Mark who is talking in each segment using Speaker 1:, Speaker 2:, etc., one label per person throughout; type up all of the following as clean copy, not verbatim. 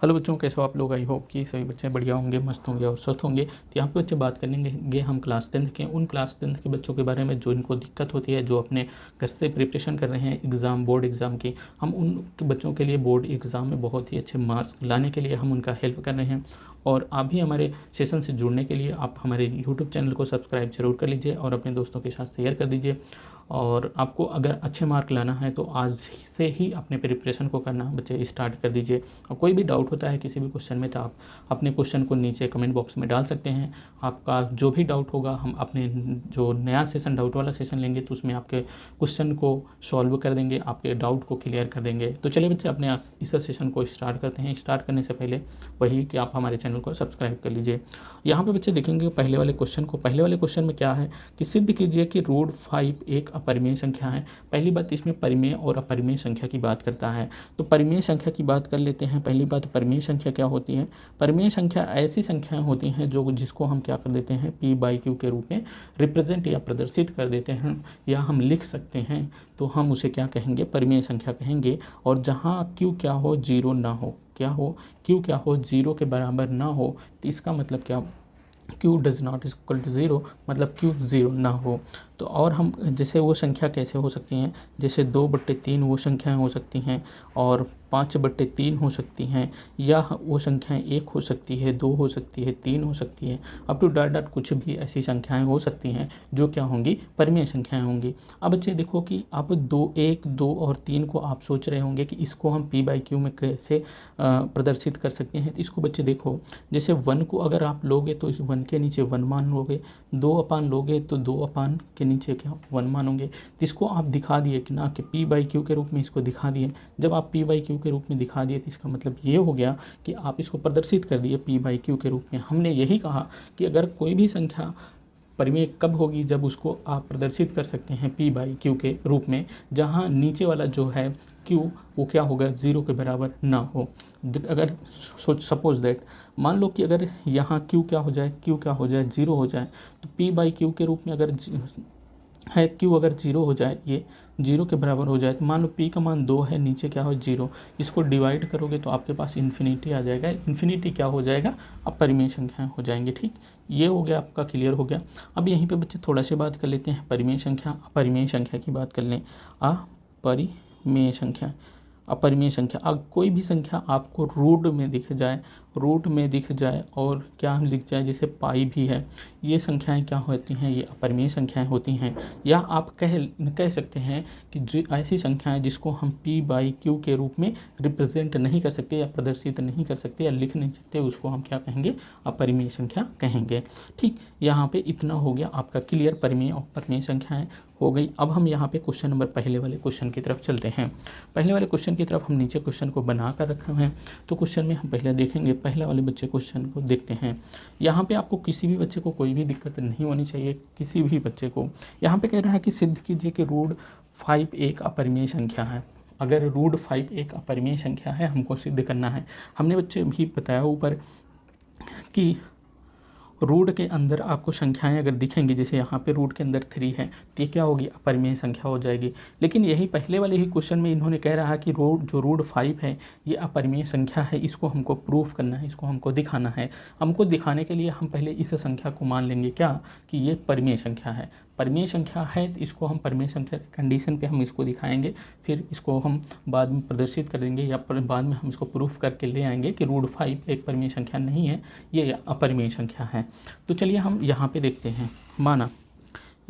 Speaker 1: Hello बच्चों, कैसे हो आप लोग। आई होप कि सभी बच्चे बढ़िया होंगे, मस्त होंगे और स्वस्थ होंगे। तो यहाँ पे बच्चे बात करेंगे हम क्लास 10 के उन क्लास 10 के बच्चों के बारे में जो इनको दिक्कत होती है, जो अपने घर से प्रिपरेशन कर रहे हैं एग्ज़ाम, बोर्ड एग्ज़ाम की। हम उन बच्चों के लिए बोर्ड एग्ज़ाम में बहुत ही अच्छे मार्क्स लाने के लिए हम उनका हेल्प कर रहे हैं। और आप भी हमारे सेशन से जुड़ने के लिए आप हमारे यूट्यूब चैनल को सब्सक्राइब जरूर कर लीजिए और अपने दोस्तों के साथ शेयर कर दीजिए। और आपको अगर अच्छे मार्क लाना है तो आज से ही अपने प्रिपरेशन को करना बच्चे स्टार्ट कर दीजिए। और कोई भी डाउट होता है किसी भी क्वेश्चन में तो आप अपने क्वेश्चन को नीचे कमेंट बॉक्स में डाल सकते हैं। आपका जो भी डाउट होगा हम अपने जो नया सेशन डाउट वाला सेशन लेंगे तो उसमें आपके क्वेश्चन को सॉल्व कर देंगे, आपके डाउट को क्लियर कर देंगे। तो चलिए बच्चे अपने इस सेशन को स्टार्ट करते हैं। स्टार्ट करने से पहले वही कि आप हमारे चैनल को सब्सक्राइब कर लीजिए। यहाँ पे बच्चे देखेंगे पहले वाले क्वेश्चन को। पहले वाले क्वेश्चन में क्या है कि सिद्ध कीजिए कि रूट 5 एक अपरिमेय संख्या है। पहली बात, इसमें परिमेय और अपरिमेय संख्या की बात करता है। तो परिमेय संख्या की बात कर लेते हैं। पहली बात, परिमेय संख्या क्या होती है। परिमेय संख्या ऐसी संख्याएं होती हैं जो जिसको हम क्या कर देते हैं, p/q के रूप में रिप्रेजेंट या प्रदर्शित कर देते हैं या हम लिख सकते हैं। तो हम उसे क्या कहेंगे, परिमेय संख्या कहेंगे। और जहाँ q क्या हो, जीरो ना हो, क्या हो, q क्या हो, जीरो के बराबर ना हो, तो इसका मतलब क्या, q does not equal to zero, मतलब q ज़ीरो ना हो। तो और हम जैसे वो संख्या कैसे हो सकती हैं, जैसे 2/3 वो संख्याएं हो सकती हैं और 5/3 हो सकती हैं, या वो संख्याएं 1 हो सकती है, 2 हो सकती है, 3 हो सकती है, अप टू डॉट कुछ भी ऐसी संख्याएं हो सकती हैं जो क्या होंगी, परिमेय संख्याएं होंगी। अब बच्चे देखो कि आप 1, 2 और 3 को आप सोच रहे होंगे कि इसको हम p/q में कैसे प्रदर्शित कर सकते हैं। तो इसको बच्चे देखो, जैसे 1 को अगर आप लोगे तो इस 1 के नीचे 1 मान लोगे, 2 लोगे तो 2 के नीचे क्या 1 मानोगे। तो इसको आप दिखा दिए कि ना कि p/q के रूप में इसको दिखा दिए। जब आप p/q के रूप में दिखा दिए तो इसका मतलब ये हो गया कि आप इसको प्रदर्शित कर दिए p/q के रूप में। हमने यही कहा कि अगर कोई भी संख्या परिमेय कब होगी, जब उसको आप प्रदर्शित कर सकते हैं p/q के रूप में, जहाँ नीचे वाला जो है q वो क्या होगा, ज़ीरो के बराबर ना हो। अगर सपोज दैट, मान लो कि अगर यहाँ q क्या हो जाए, ज़ीरो हो जाए, तो p/q के रूप में अगर है q अगर ज़ीरो हो जाए, ये ज़ीरो के बराबर हो जाए, तो मान लो p का मान 2 है, नीचे क्या हो, ज़ीरो। इसको डिवाइड करोगे तो आपके पास इन्फिनिटी आ जाएगा। इन्फिनिटी क्या हो जाएगा, अपरिमेय संख्याएं हो जाएंगी। ठीक, ये हो गया, आपका क्लियर हो गया। अब यहीं पे बच्चे थोड़ा सी बात कर लेते हैं परिमेय संख्या, अपरिमेय संख्या की बात कर लें। अपरिमेय संख्या, अपरिमेय संख्या, अब कोई भी संख्या आपको रूट में दिख जाए और क्या लिख जाए, जैसे पाई भी है, ये संख्याएं क्या होती हैं, ये अपरिमेय संख्याएं होती हैं। या आप कह सकते हैं कि ऐसी संख्याएं जिसको हम p/q के रूप में रिप्रेजेंट नहीं कर सकते या प्रदर्शित नहीं कर सकते या लिख नहीं सकते, उसको हम क्या कहेंगे, अपरिमेय संख्या कहेंगे। ठीक, यहाँ पे इतना हो गया आपका क्लियर, परिमेय और अपरिमेय संख्याएं हो गई। अब हम यहाँ पे क्वेश्चन नंबर, पहले वाले क्वेश्चन की तरफ चलते हैं। पहले वाले क्वेश्चन की तरफ हम नीचे क्वेश्चन को बना कर रखे हैं। तो क्वेश्चन में हम पहले देखेंगे, पहले वाले बच्चे क्वेश्चन को देखते हैं। यहाँ पे आपको किसी भी बच्चे को कोई भी दिक्कत नहीं होनी चाहिए, किसी भी बच्चे को। यहाँ पे कह रहा है कि सिद्ध कीजिए कि रूट 5 एक अपरिमेय संख्या है। अगर रूट 5 एक अपरिमेय संख्या है, हमको सिद्ध करना है। हमने बच्चे भी बताया ऊपर कि रूट के अंदर आपको संख्याएं अगर दिखेंगी, जैसे यहाँ पे रूट के अंदर 3 है, तो ये क्या होगी, अपरिमेय संख्या हो जाएगी। लेकिन यही पहले वाले ही क्वेश्चन में इन्होंने कह रहा है कि रूट 5 है ये अपरिमेय संख्या है, इसको हमको प्रूफ करना है, इसको हमको दिखाना है। हमको दिखाने के लिए हम पहले इस संख्या को मान लेंगे क्या, कि ये परिमेय संख्या है। परिमेय संख्या है तो इसको हम परिमेय संख्या कंडीशन पे हम इसको दिखाएंगे, फिर इसको हम बाद में प्रदर्शित कर देंगे या बाद में हम इसको प्रूफ करके ले आएंगे कि रूट 5 एक परिमेय संख्या नहीं है, ये अपरिमेय संख्या है। तो चलिए हम यहाँ पे देखते हैं। माना,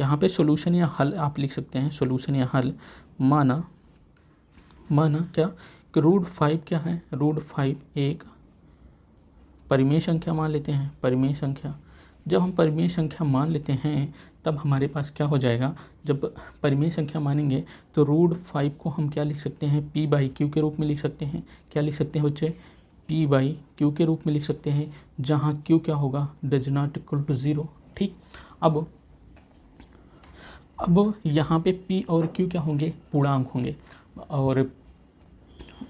Speaker 1: यहाँ पे सॉल्यूशन या हल आप लिख सकते हैं, सॉल्यूशन या हल। माना क्या कि रूट 5 क्या है, रूट 5 एक परिमेय संख्या मान लेते हैं, परिमेय संख्या। जब हम परिमेय संख्या मान लेते हैं तब हमारे पास क्या हो जाएगा, जब परिमेय संख्या मानेंगे तो रूट 5 को हम क्या लिख सकते हैं, p/q के रूप में लिख सकते हैं। क्या लिख सकते हैं बच्चे, p/q के रूप में लिख सकते हैं, जहाँ q क्या होगा, does not equal to zero. ठीक, अब यहाँ पे p और q क्या होंगे, पूर्णांक होंगे। और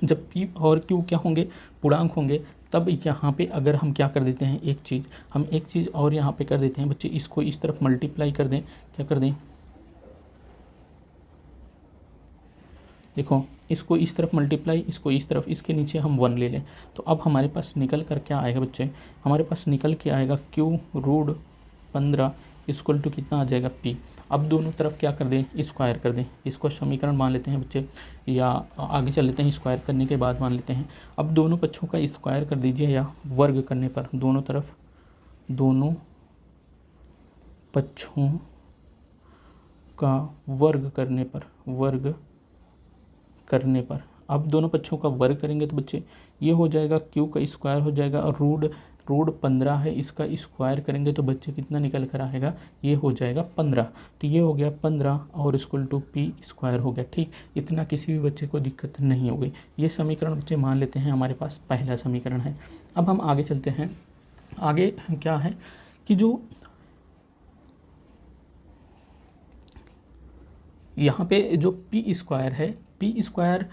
Speaker 1: जब p और q क्या होंगे, पूर्णांक होंगे, तब यहाँ पे अगर हम क्या कर देते हैं, एक चीज़ और यहाँ पे कर देते हैं बच्चे, इसको इस तरफ मल्टीप्लाई कर दें, क्या कर दें, देखो इसको इस तरफ मल्टीप्लाई, इसको इस तरफ, इसके नीचे हम 1 ले लें तो अब हमारे पास निकल कर क्या आएगा बच्चे, हमारे पास निकल के आएगा q√15 इक्वल टू कितना आ जाएगा p। अब दोनों तरफ क्या कर दें, स्क्वायर कर दें, इसको समीकरण मान लेते हैं बच्चे, या आगे चल लेते हैं, स्क्वायर करने के बाद मान लेते हैं। अब दोनों पक्षों का स्क्वायर कर दीजिए, या वर्ग करने पर दोनों तरफ, दोनों पक्षों का वर्ग करने पर, अब दोनों पक्षों का वर्ग करेंगे तो बच्चे ये हो जाएगा q का स्क्वायर हो जाएगा, और रूट 15 है, इसका स्क्वायर करेंगे तो बच्चे कितना निकल कर आएगा, ये हो जाएगा 15। तो ये हो गया 15 और इक्वल टू p स्क्वायर हो गया। ठीक, इतना किसी भी बच्चे को दिक्कत नहीं हो गई। ये समीकरण बच्चे मान लेते हैं हमारे पास पहला समीकरण है। अब हम आगे चलते हैं। आगे क्या है कि जो यहाँ पे जो p स्क्वायर है, p स्क्वायर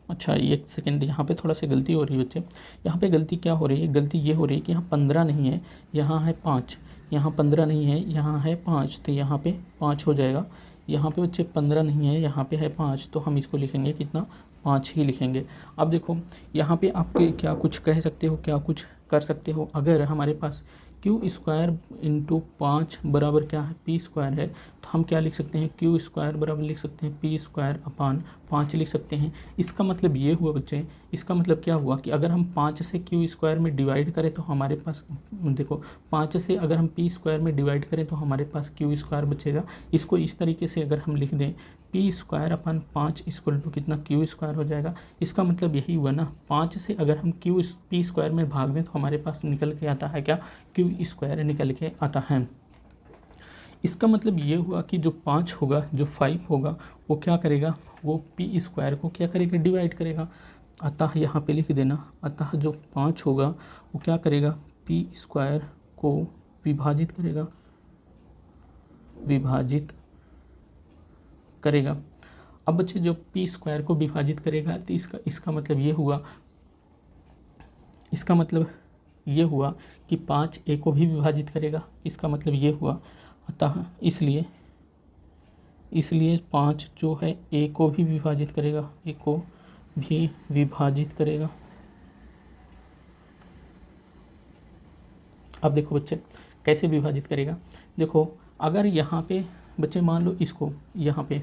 Speaker 1: अच्छा एक सेकेंड, यहाँ पे थोड़ा सा गलती हो रही है बच्चे। यहाँ पे गलती क्या हो रही है, गलती ये हो रही है कि यहाँ 15 नहीं है, यहाँ है 5, यहाँ 15 नहीं है, यहाँ है 5, तो यहाँ पे 5 हो जाएगा। यहाँ पे बच्चे 15 नहीं है, यहाँ पे है 5, तो हम इसको लिखेंगे कितना, 5 ही लिखेंगे। अब देखो यहाँ पे आप क्या कुछ कह सकते हो, क्या कुछ कर सकते हो। अगर हमारे पास q स्क्वायर इंटू 5 बराबर क्या है, p स्क्वायर है, तो हम क्या लिख सकते हैं, q स्क्वायर बराबर लिख सकते हैं p स्क्वायर अपान 5 लिख सकते हैं। इसका मतलब ये हुआ बच्चे, इसका मतलब क्या हुआ कि अगर हम 5 से q स्क्वायर में डिवाइड करें तो हमारे पास, देखो 5 से अगर हम p स्क्वायर में डिवाइड करें तो हमारे पास q स्क्वायर बचेगा। इसको इस तरीके से अगर हम लिख दें, p square upon 5 equal to कितना, q स्क्वायर हो जाएगा। इसका मतलब यही हुआ ना, 5 से अगर हम p स्क्वायर में भाग दें तो हमारे पास निकल के आता है क्या, q स्क्वायर निकल के आता है। इसका मतलब ये हुआ कि जो 5 होगा, जो 5 होगा, वो क्या करेगा, वो p स्क्वायर को क्या करेगा, डिवाइड करेगा। अतः यहाँ पे लिख देना, अतः जो 5 होगा वो क्या करेगा, p स्क्वायर को विभाजित करेगा। अब बच्चे जो p स्क्वायर को विभाजित करेगा तो इसका मतलब ये हुआ कि 5 a को भी विभाजित करेगा। इसका मतलब ये हुआ, अतः इसलिए 5 जो है a को भी विभाजित करेगा, अब देखो बच्चे कैसे विभाजित करेगा। देखो अगर यहाँ पे बच्चे मान लो इसको, यहाँ पे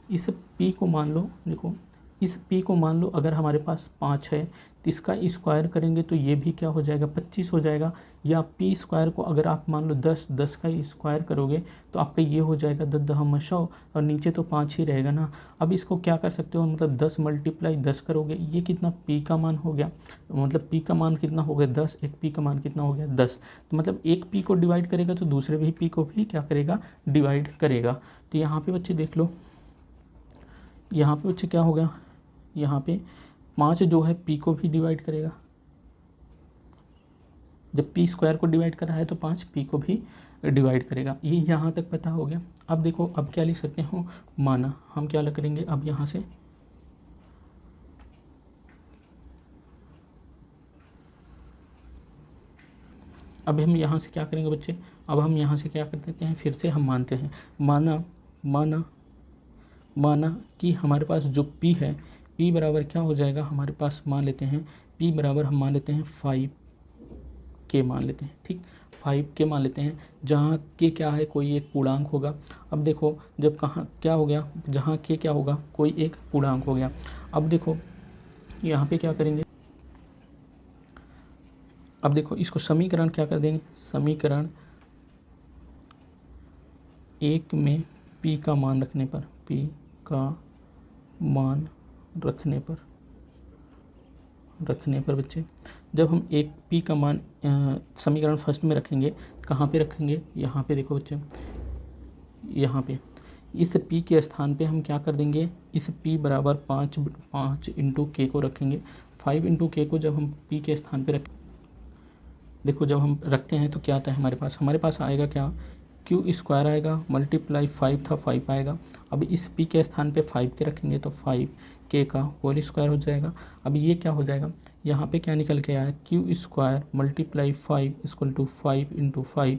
Speaker 1: इस p को मान लो, देखो इस p को मान लो अगर हमारे पास 5 है तो इसका स्क्वायर करेंगे तो ये भी क्या हो जाएगा, 25 हो जाएगा। या p स्क्वायर को अगर आप मान लो 10 का स्क्वायर करोगे तो आपका ये हो जाएगा 10×100, और नीचे तो 5 ही रहेगा ना। अब इसको क्या कर सकते हो, मतलब 10 × 10 करोगे, ये कितना p का मान हो गया, मतलब p का मान कितना हो गया 10, एक p का मान कितना हो गया 10। तो मतलब एक p को डिवाइड करेगा तो दूसरे भी p को भी क्या करेगा, डिवाइड करेगा। तो यहाँ पे बच्चे देख लो, यहाँ पे बच्चे क्या हो गया, यहाँ पे 5 जो है p को भी डिवाइड करेगा। जब p स्क्वायर को डिवाइड कर रहा है तो 5 p को भी डिवाइड करेगा। ये यहाँ तक पता हो गया। अब देखो अब क्या लिख सकते हो, माना, हम क्या करेंगे अब यहाँ से, अब हम यहाँ से क्या करेंगे बच्चे, अब हम यहाँ से क्या कर देते हैं, फिर से हम मानते हैं, माना कि हमारे पास जो p है, p बराबर क्या हो जाएगा, हमारे पास मान लेते हैं p बराबर हम मान लेते हैं 5k मान लेते हैं। ठीक, 5k मान लेते हैं, जहाँ k क्या है, कोई एक पूर्णांक होगा। अब देखो जब कहाँ क्या हो गया, जहाँ k क्या होगा, कोई एक पूर्णांक हो गया। अब देखो यहाँ पे क्या करेंगे, अब देखो इसको समीकरण क्या कर देंगे, समीकरण 1 में p का मान रखने पर, बच्चे जब हम एक p का मान समीकरण फर्स्ट में रखेंगे, कहाँ पे रखेंगे, यहाँ पे देखो बच्चे, यहाँ पे इस p के स्थान पे हम क्या कर देंगे, इस p बराबर 5 × k को रखेंगे। 5 × k को जब हम p के स्थान पे देखो जब हम रखते हैं तो क्या आता है हमारे पास आएगा क्या, q स्क्वायर आएगा, मल्टीप्लाई 5 था 5 आएगा। अब इस p के स्थान पे 5 के रखेंगे तो 5k का होल स्क्वायर हो जाएगा। अब ये क्या हो जाएगा, यहाँ पे क्या निकल के आया, q square multiply 5 equal to 5 × 5,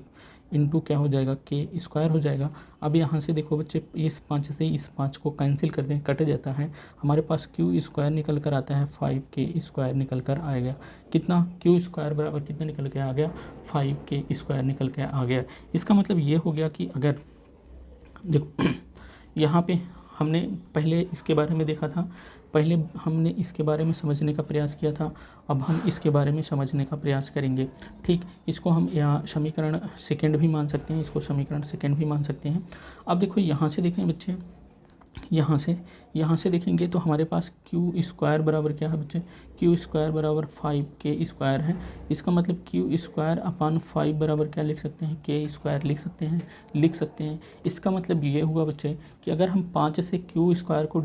Speaker 1: into क्या हो जाएगा के स्क्वायर हो जाएगा। अब यहाँ से देखो बच्चे इस 5 से इस 5 को कैंसिल कर दें, कट जाता है, हमारे पास क्यू स्क्वायर निकल कर आता है 5k स्क्वायर निकल कर आएगा। कितना क्यू स्क्वायर बराबर कितना निकल के आ गया 5k स्क्वायर निकल के आ गया। इसका मतलब ये हो गया कि अगर देखो यहाँ पे हमने पहले इसके बारे में देखा था, पहले हमने इसके बारे में समझने का प्रयास किया था, अब हम इसके बारे में समझने का प्रयास करेंगे। ठीक, इसको हम यहाँ समीकरण सेकंड भी मान सकते हैं, इसको समीकरण सेकंड भी मान सकते हैं। अब देखो यहाँ से देखें बच्चे, यहाँ से देखेंगे तो हमारे पास क्यू स्क्वायर बराबर क्या है बच्चे, क्यू स्क्वायर बराबर 5k स्क्वायर है। इसका मतलब क्यू स्क्वायर अपान 5 बराबर क्या लिख सकते हैं, k स्क्वायर लिख सकते हैं। इसका मतलब ये हुआ बच्चे कि अगर हम 5 से क्यू स्क्वायर को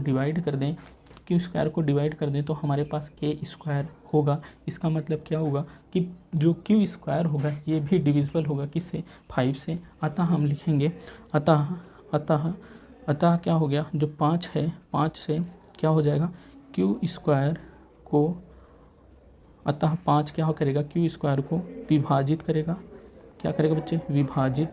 Speaker 1: डिवाइड कर दें तो हमारे पास k स्क्वायर होगा। इसका मतलब क्या होगा कि जो क्यू स्क्वायर होगा ये भी डिविजिबल होगा किससे, 5 से। अतः हम लिखेंगे अतः क्या हो गया, जो 5 है 5 से क्या हो जाएगा क्यू स्क्वायर को, अतः 5 क्या करेगा क्यू स्क्वायर को विभाजित करेगा। क्या करेगा बच्चे, विभाजित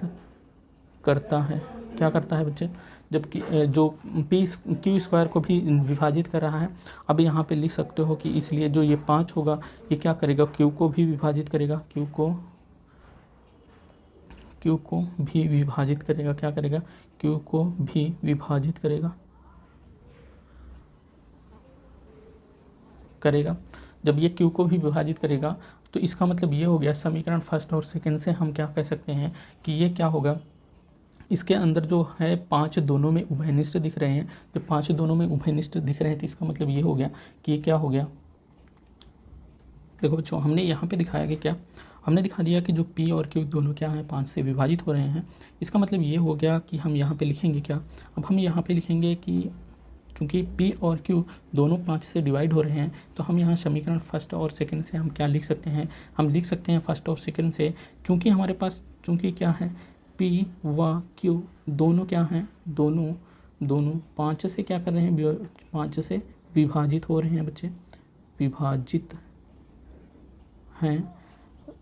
Speaker 1: करता है। क्या करता है बच्चे, जबकि जो क्यू स्क्वायर को भी विभाजित कर रहा है। अब यहाँ पे लिख सकते हो कि इसलिए जो ये 5 होगा ये क्या करेगा, क्यू को भी विभाजित करेगा, क्यू को भी विभाजित करेगा। क्या करेगा, क्यू को भी विभाजित करेगा। जब ये क्यू को भी विभाजित करेगा तो इसका मतलब ये हो गया, समीकरण फर्स्ट और सेकंड से हम क्या कह सकते हैं कि ये क्या होगा, इसके अंदर जो है 5 दोनों में उभयनिष्ठ दिख रहे हैं। जब 5 दोनों में उभयनिष्ठ दिख रहे हैं तो इसका मतलब ये हो गया कि ये क्या हो गया, देखो बच्चों हमने यहाँ पे दिखाया कि क्या, हमने दिखा दिया कि जो P और Q दोनों क्या हैं 5 से विभाजित हो रहे हैं। इसका मतलब ये हो गया कि हम यहाँ पे लिखेंगे क्या, अब हम यहाँ पे लिखेंगे कि चूँकि P और Q दोनों 5 से डिवाइड हो रहे हैं तो हम यहाँ समीकरण फर्स्ट और सेकंड से हम क्या लिख सकते हैं, हम लिख सकते हैं फर्स्ट और सेकंड से, चूँकि हमारे पास चूँकि क्या है P व Q दोनों क्या हैं, दोनों 5 से क्या कर रहे हैं, 5 से विभाजित हो रहे हैं बच्चे, विभाजित हैं।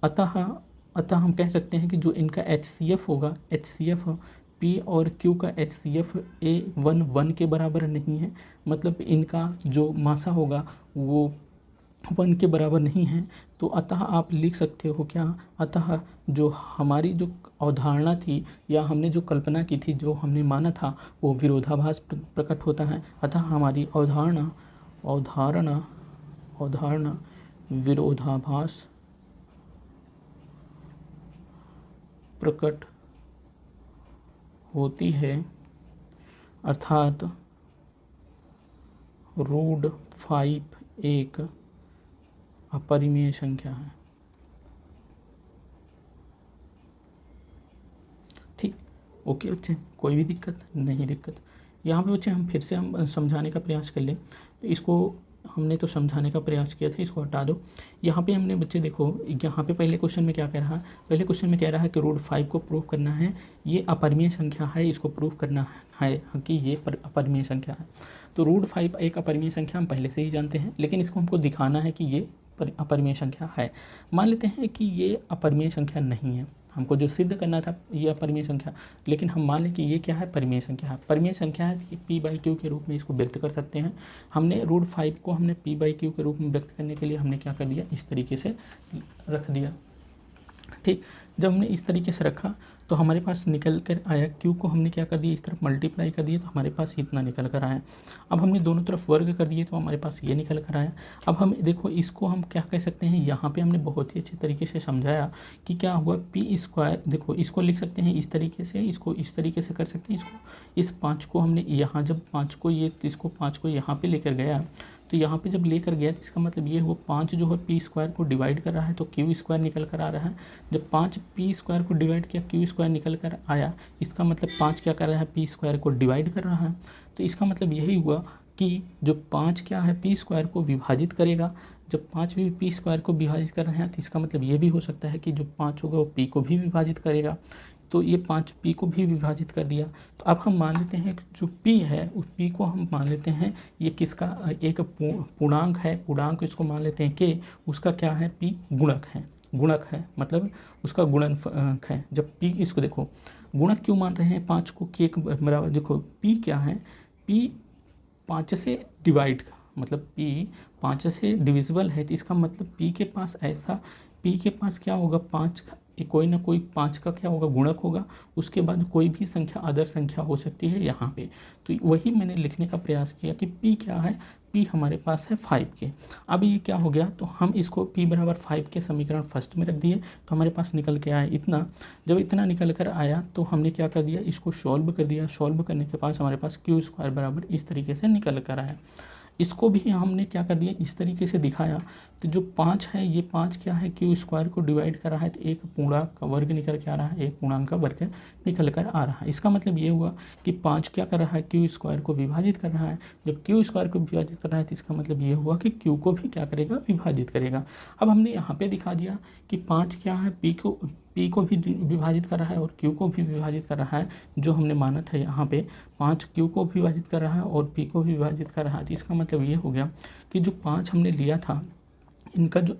Speaker 1: अतः हम कह सकते हैं कि जो इनका HCF होगा, HCF P और Q का HCF A1 के बराबर नहीं है, मतलब इनका जो मासा होगा वो 1 के बराबर नहीं है। तो अतः आप लिख सकते हो क्या, अतः जो हमारी जो अवधारणा थी या हमने जो कल्पना की थी, जो हमने माना था वो विरोधाभास प्रकट होता है। अतः हमारी अवधारणा विरोधाभास प्रकट होती है, अर्थात √5 एक अपरिमेय संख्या है। ठीक, ओके बच्चे, कोई भी दिक्कत नहीं। यहाँ पे बच्चे हम फिर से हम समझाने का प्रयास कर लें, तो इसको हमने तो समझाने का प्रयास किया था, इसको हटा दो। यहाँ पे हमने बच्चे देखो, यहाँ पे पहले क्वेश्चन में क्या कह रहा है, पहले क्वेश्चन में कह रहा है कि √5 को प्रूव करना है, ये अपरिमेय संख्या है, इसको प्रूव करना है कि ये अपरिमेय संख्या है। तो √5 एक अपरिमेय संख्या हम पहले से ही जानते हैं, लेकिन इसको हमको दिखाना है कि ये अपरिमेय संख्या है। मान लेते हैं कि ये अपरिमेय संख्या नहीं है, हमको जो सिद्ध करना था ये अपरिमेय संख्या, लेकिन हम मान लें कि ये क्या है, परिमेय संख्या है। परिमेय संख्या है कि P/Q के रूप में इसको व्यक्त कर सकते हैं। हमने √5 को हमने P/Q के रूप में व्यक्त करने के लिए हमने क्या कर दिया, इस तरीके से रख दिया। ठीक, जब हमने इस तरीके से रखा तो हमारे पास निकल कर आया, Q को हमने क्या कर दिया, इस तरफ मल्टीप्लाई कर दिया तो हमारे पास इतना निकल कर आया। अब हमने दोनों तरफ वर्ग कर दिए तो हमारे पास ये निकल कर आया। अब हम देखो इसको हम क्या कह सकते हैं, यहाँ पे हमने बहुत ही अच्छे तरीके से समझाया कि क्या हुआ, P², देखो इसको लिख सकते हैं इस तरीके से, इसको इस तरीके से कर सकते हैं। इसको इस 5 को हमने यहाँ, जब 5 को ये इसको 5 को यहाँ पे लेकर गया तो यहाँ पे जब लेकर गया तो इसका मतलब ये हुआ 5 जो है P² को डिवाइड कर रहा है तो Q² निकल कर आ रहा है। जब 5 P² को डिवाइड किया Q² निकल कर आया, इसका मतलब 5 क्या कर रहा है, P² को डिवाइड कर रहा है। तो इसका मतलब यही हुआ कि जो 5 क्या है P² को विभाजित करेगा। जब 5 भी P² को विभाजित कर रहे हैं तो इसका मतलब ये भी हो सकता है कि जो 5 होगा वो P को भी विभाजित करेगा। तो ये 5 P को भी विभाजित कर दिया। तो अब हम मान लेते हैं जो P है उस P को हम मान लेते हैं ये किसका, एक पूर्णांक है, पूर्णांक इसको मान लेते हैं कि उसका क्या है, P गुणक है। गुणक है, मतलब उसका गुणनफल है। जब p, इसको देखो गुणक क्यों मान रहे हैं 5 को, k के बराबर। देखो p क्या है, p 5 से डिवाइड का मतलब p 5 से डिविजिबल है, तो इसका मतलब p के पास ऐसा, p के पास क्या होगा 5 का कोई ना कोई 5 का क्या होगा गुणक होगा, उसके बाद कोई भी संख्या अदर संख्या हो सकती है यहाँ पे। तो वही मैंने लिखने का प्रयास किया कि p क्या है, p हमारे पास है 5 के। अब ये क्या हो गया, तो हम इसको p बराबर 5 के समीकरण फर्स्ट में रख दिए, तो हमारे पास निकल के आया इतना। जब इतना निकल कर आया तो हमने क्या कर दिया, इसको सॉल्व कर दिया। सॉल्व करने के पास हमारे पास क्यू स्क्वायर बराबर इस तरीके से निकल कर आया। इसको भी हमने क्या कर दिया, इस तरीके से दिखाया कि जो 5 है, ये 5 क्या है, क्यू स्क्वायर को डिवाइड कर रहा है, तो एक पूर्णांक का वर्ग निकल के आ रहा है, एक पूर्णांक का वर्ग निकल कर आ रहा है। इसका मतलब ये हुआ कि 5 क्या कर रहा है, क्यू स्क्वायर को विभाजित कर रहा है। जब क्यू स्क्वायर को विभाजित कर रहा है तो इसका मतलब ये हुआ कि क्यू को भी क्या करेगा, विभाजित करेगा। अब हमने यहाँ पे दिखा दिया कि 5 क्या है, पी को भी विभाजित कर रहा है और क्यू को भी विभाजित कर रहा है। जो हमने माना था यहाँ पे 5 क्यू को विभाजित कर रहा है और पी को भी विभाजित कर रहा है। तो इसका मतलब ये हो गया कि जो 5 हमने लिया था, इनका जो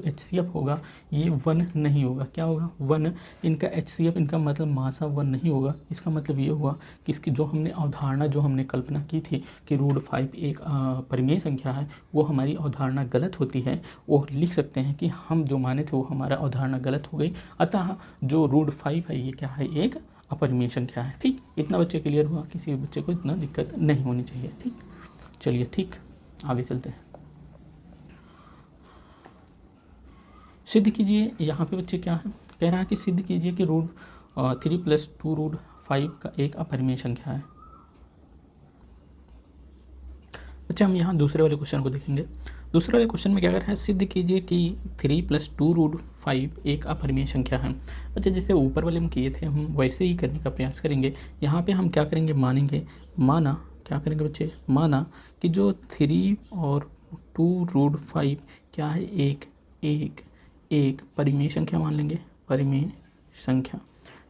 Speaker 1: HCF होगा ये 1 नहीं होगा। क्या होगा, 1। इनका HCF, इनका मतलब मासा 1 नहीं होगा। इसका मतलब ये हुआ कि इसकी जो हमने अवधारणा, जो हमने कल्पना की थी कि √5 एक परिमेय संख्या है, वो हमारी अवधारणा गलत होती है। वो लिख सकते हैं कि हम जो माने थे वो हमारा अवधारणा गलत हो गई, अतः जो √5 है ये क्या है, एक अपरिमेय संख्या है। ठीक, इतना बच्चे क्लियर हुआ, किसी बच्चे को इतना दिक्कत नहीं होनी चाहिए। ठीक, चलिए ठीक, आगे चलते हैं। सिद्ध कीजिए, यहाँ पे बच्चे क्या है, कह रहा है कि सिद्ध कीजिए कि √3 + 2√5 का एक अपरिमेय संख्या है। अच्छा, हम यहाँ दूसरे वाले क्वेश्चन को देखेंगे। दूसरे वाले क्वेश्चन में क्या कर रहा है, सिद्ध कीजिए कि 3 + 2√5 एक अपरिमेय संख्या है। अच्छा, जैसे ऊपर वाले में किए थे हम वैसे ही करने का प्रयास करेंगे। यहाँ पे हम क्या करेंगे, मानेंगे, माना, क्या करेंगे बच्चे, माना कि जो 3 और 2√5 क्या है, एक परिमेय संख्या मान लेंगे, परिमेय संख्या।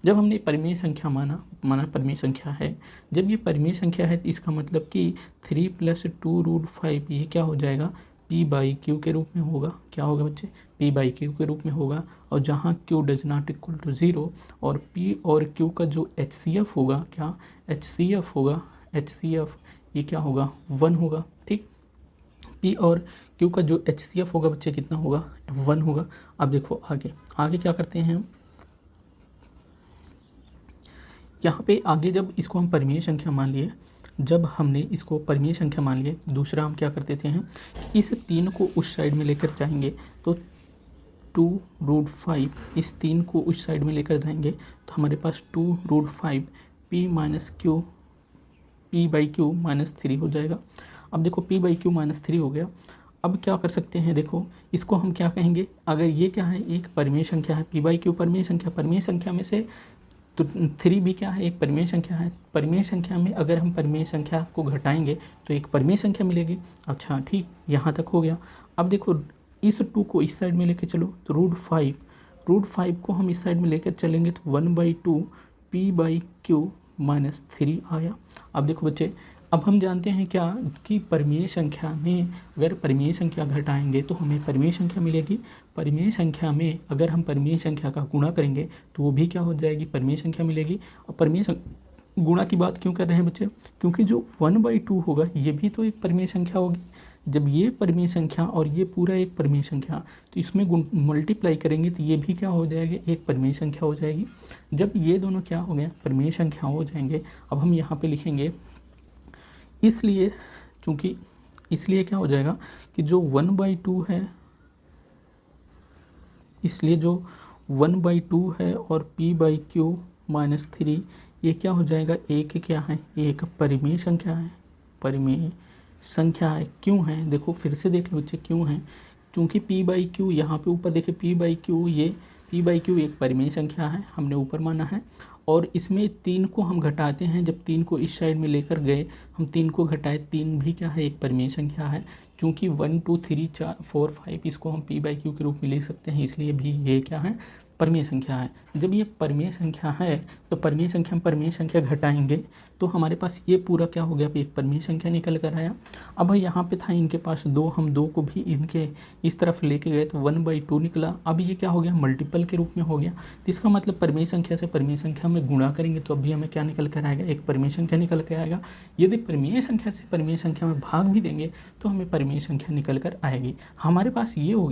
Speaker 1: जब हमने परिमेय संख्या माना परिमेय संख्या है, जब ये परिमेय संख्या है तो इसका मतलब कि 3 + 2√5 ये क्या हो जाएगा, p/q के रूप में होगा। क्या होगा बच्चे, p/q के रूप में होगा। और जहाँ q ≠ 0 और p और q का जो HCF होगा, क्या HCF होगा, HCF ये क्या होगा, 1 होगा। ठीक, p और q का जो HCF होगा बच्चे कितना होगा, 1 होगा। अब देखो आगे क्या करते हैं हम, यहाँ पे आगे जब इसको हम परिमेय संख्या मान लिए, जब हमने इसको परिमेय संख्या मान लिए, दूसरा हम क्या कर देते हैं, इस 3 को उस साइड में लेकर जाएंगे तो 2√5, इस 3 को उस साइड में लेकर जाएंगे तो हमारे पास 2√5 p/q -3 हो जाएगा। अब देखो p/q -3 हो गया। अब क्या कर सकते हैं, देखो इसको हम क्या कहेंगे, अगर ये क्या है, एक परिमेय संख्या है, p/q परिमेय संख्या में से तो 3 भी क्या है, एक परिमेय संख्या है। परिमेय संख्या में अगर हम परिमेय संख्या को घटाएंगे तो एक परिमेय संख्या मिलेगी। अच्छा ठीक, यहाँ तक हो गया। अब देखो इस 2 को इस साइड में लेके चलो तो √5 को हम इस साइड में लेकर चलेंगे तो 1/2 p/q -3 आया। अब देखो बच्चे, अब हम जानते हैं क्या कि परिमेय संख्या में अगर परिमेय संख्या घटाएंगे तो हमें परिमेय संख्या मिलेगी। परिमेय संख्या में अगर हम परिमेय संख्या का गुणा करेंगे तो वो भी क्या हो जाएगी, परिमेय संख्या मिलेगी। और परिमेय गुणा की बात क्यों कर रहे हैं बच्चे, क्योंकि जो 1/2 होगा ये भी तो एक परिमेय संख्या होगी। जब ये परिमेय संख्या और ये पूरा एक परिमेय संख्या, तो इसमें मल्टीप्लाई करेंगे तो ये भी क्या हो जाएगी, एक परिमेय संख्या हो जाएगी। जब ये दोनों क्या हो गए, परिमेय संख्या हो जाएंगे। अब हम यहाँ पे लिखेंगे, इसलिए चूँकि इसलिए क्या हो जाएगा कि जो 1/2 है, इसलिए जो 1/2 है और p/q -3 ये क्या हो जाएगा, एक क्या है, एक परिमेय संख्या है, परिमेय संख्या है। क्यों है, देखो फिर से देख लो बच्चे, क्यों है, चूँकि p/q यहाँ पे ऊपर देखे p/q, ये p/q एक परिमेय संख्या है, हमने ऊपर माना है। और इसमें 3 को हम घटाते हैं, जब 3 को इस साइड में लेकर गए, हम 3 को घटाए, 3 भी क्या है, एक परिमेय संख्या है। चूँकि 1 2 3 4 4 5 इसको हम p/q के रूप में ले सकते हैं, इसलिए भी ये क्या है, परिमेय संख्या है। जब ये परिमेय संख्या है तो परिमेय संख्या में परिमेय संख्या घटाएंगे तो हमारे पास ये पूरा क्या हो गया, एक परिमेय संख्या निकल कर आया। अब यहाँ पे था इनके पास 2, हम 2 को भी इनके इस तरफ लेके गए तो 1/2 निकला। अब ये क्या हो गया, मल्टीपल के रूप में हो गया। तो इसका मतलब परिमेय संख्या से परिमेय संख्या में गुणा करेंगे तो अभी हमें क्या निकल कर आएगा, एक परिमेय संख्या निकल कर आएगा। यदि परिमेय संख्या से परिमेय संख्या में भाग भी देंगे तो हमें परिमेय संख्या निकल कर आएगी। हमारे पास ये हो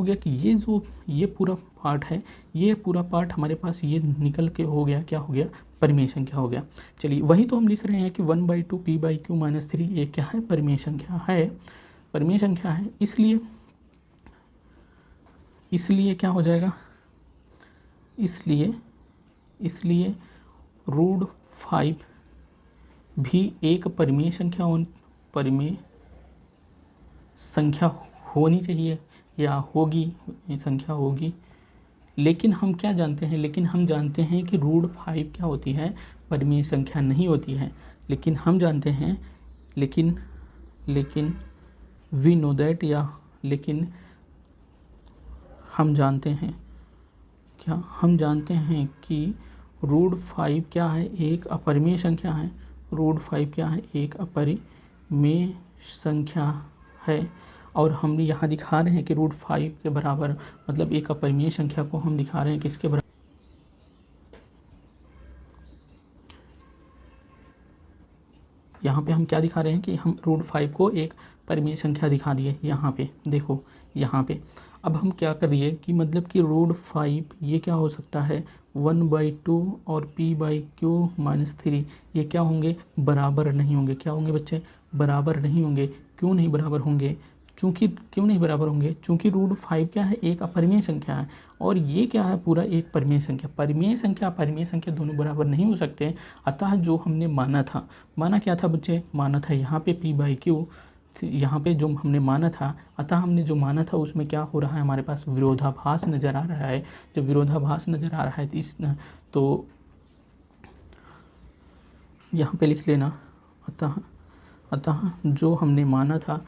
Speaker 1: गया कि ये जो ये पूरा पार्ट है, ये पूरा पार्ट हमारे पास ये निकल के हो गया, क्या हो गया, परिमेय संख्या हो गया। चलिए वही तो हम लिख रहे हैं कि 1/2 p/q - 3 ये क्या है, परिमेय संख्या है, परिमेय संख्या है। इसलिए क्या हो जाएगा, इसलिए √5 भी एक परिमेय संख्या होनी चाहिए या होगी, संख्या होगी। लेकिन हम क्या जानते हैं, हम जानते हैं कि √5 क्या होती है, परिमेय संख्या नहीं होती है। लेकिन हम जानते हैं, लेकिन वी नो दैट, या लेकिन हम जानते हैं क्या, हम जानते हैं कि √5 क्या है, एक अपरिमेय संख्या है। √5 क्या है, एक अपरिमेय संख्या है। और हम यहाँ दिखा रहे हैं कि √5 के बराबर, मतलब एक अपरिमेय संख्या को हम दिखा रहे हैं किसके बराबर, यहाँ पे हम क्या दिखा रहे हैं कि हम √5 को एक परिमेय संख्या दिखा दिए। यहाँ पे देखो, यहाँ पे अब हम क्या कर दिए कि मतलब कि √5 ये क्या हो सकता है, 1/2 और p/q - 3 ये क्या होंगे, बराबर नहीं होंगे। क्या होंगे बच्चे, बराबर नहीं होंगे। क्यों नहीं बराबर होंगे, क्यों नहीं बराबर होंगे, चूँकि √5 क्या है, एक अपरिमेय संख्या है और ये क्या है, पूरा एक परिमेय संख्या। परिमेय संख्या दोनों बराबर नहीं हो सकते। अतः जो हमने माना क्या था बच्चे, माना था यहाँ पे p/q, यहाँ पे जो हमने माना था, अतः हमने जो माना था उसमें क्या हो रहा है, हमारे पास विरोधाभास नज़र आ रहा है। जब विरोधाभास नज़र आ रहा है तो यहाँ पे लिख लेना, अतः जो हमने माना था,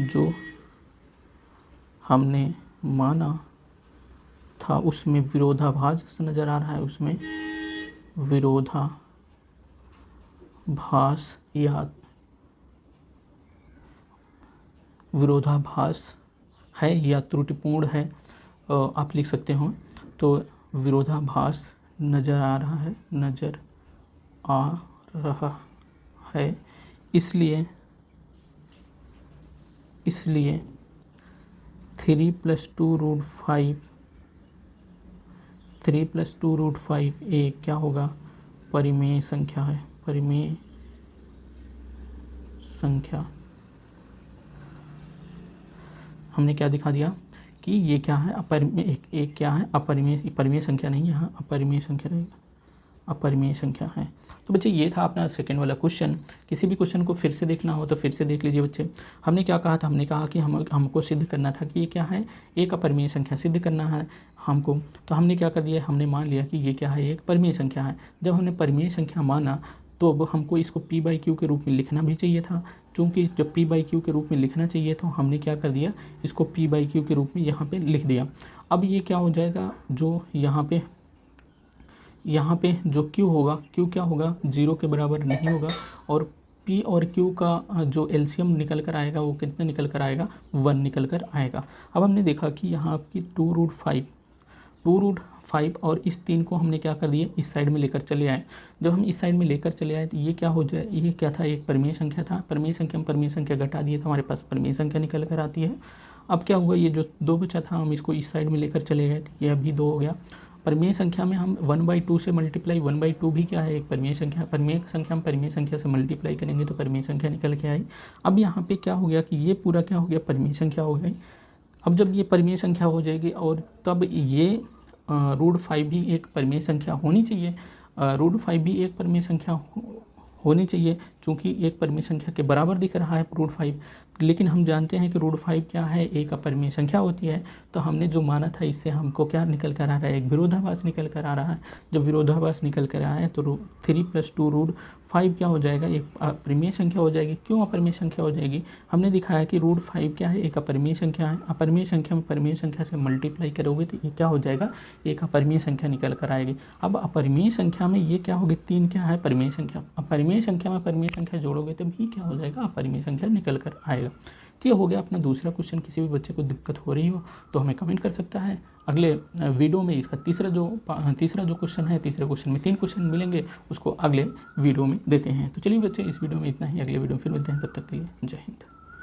Speaker 1: जो हमने माना था उसमें विरोधाभास नज़र आ रहा है, उसमें विरोधाभास है या त्रुटिपूर्ण है, आप लिख सकते हो। तो विरोधाभास नज़र आ रहा है, इसलिए 3 + 2√5 एक क्या होगा, परिमेय संख्या है, परिमेय संख्या। हमने क्या दिखा दिया कि ये क्या है, अपरिमेय, एक क्या है, परिमेय संख्या नहीं, यहाँ अपरिमेय संख्या रहेगा, अपरिमेय संख्या है। तो बच्चे ये था अपना सेकंड वाला क्वेश्चन। किसी भी क्वेश्चन को फिर से देखना हो तो फिर से देख लीजिए बच्चे। हमने क्या कहा था, हमने कहा कि हमको सिद्ध करना था कि ये क्या है, एक अपरिमेय संख्या सिद्ध करना है हमको। तो हमने क्या कर दिया, हमने मान लिया कि ये क्या है, एक परिमेय संख्या है। जब हमने परिमेय संख्या माना तो अब हमको इसको p/q के रूप में लिखना भी चाहिए था। चूँकि जब p/q के रूप में लिखना चाहिए तो हमने क्या कर दिया, इसको p/q के रूप में यहाँ पे लिख दिया। अब ये क्या हो जाएगा, जो यहाँ पे जो q होगा, q क्या होगा, 0 के बराबर नहीं होगा। और p और q का जो एलसीएम निकल कर आएगा वो कितना निकल कर आएगा, 1 निकल कर आएगा। अब हमने देखा कि यहाँ आपकी 2√5 और इस 3 को हमने क्या कर दिया, इस साइड में लेकर चले आए। जब हम इस साइड में लेकर चले आए तो ये क्या हो जाए, ये क्या था, एक परिमेय संख्या था। परिमेय संख्या में परिमेय संख्या घटा दिए तो हमारे पास परिमेय संख्या निकल कर आती है। अब क्या हुआ, ये जो 2 बचा था हम इसको इस साइड में लेकर चले गए, ये अभी 2 हो गया। परिमेय संख्या में हम 1/2 से मल्टीप्लाई, 1/2 भी क्या है, एक परिमेय संख्या। परिमेय संख्या में परिमेय संख्या से मल्टीप्लाई करेंगे तो परिमेय संख्या निकल के आई। अब यहाँ पे क्या हो गया कि ये पूरा क्या हो गया, परिमेय संख्या हो गई। अब जब ये परिमेय संख्या हो जाएगी और तब ये √5 भी एक परिमेय संख्या होनी चाहिए। √5 भी एक परिमेय संख्या होनी चाहिए, चूँकि एक परिमेय संख्या के बराबर दिख रहा है √5। लेकिन हम जानते हैं कि √5 क्या है, एक अपरिमेय संख्या होती है। तो हमने जो माना था इससे हमको क्या निकल कर आ रहा है, एक विरोधाभास निकल कर आ रहा है। जब विरोधाभास निकल कर आया है तो 3 + 2 5 क्या हो जाएगा, एक अपरिमेय संख्या हो जाएगी। क्यों अपरिमेय संख्या हो जाएगी, हमने दिखाया कि √5 क्या है, एक अपरिमेय संख्या है। अपरिमेय संख्या में परिमेय संख्या से मल्टीप्लाई करोगे तो ये क्या हो जाएगा, एक अपरिमेय संख्या निकल कर आएगी। अब अपरिमेय संख्या में ये क्या होगी, 3 क्या है, परिमेय संख्या। अपरिमेय संख्या में परिमेय संख्या जोड़ोगे तो भी क्या हो जाएगा, अपरिमेय संख्या निकल कर आएगा। तो ये हो गया अपना दूसरा क्वेश्चन। किसी भी बच्चे को दिक्कत हो रही हो तो हमें कमेंट कर सकता है। अगले वीडियो में इसका तीसरा जो क्वेश्चन है, तीसरे क्वेश्चन में 3 क्वेश्चन मिलेंगे, उसको अगले वीडियो में देते हैं। तो चलिए बच्चे, इस वीडियो में इतना ही, अगले वीडियो में फिर मिलते हैं, तब तक के लिए जय हिंद।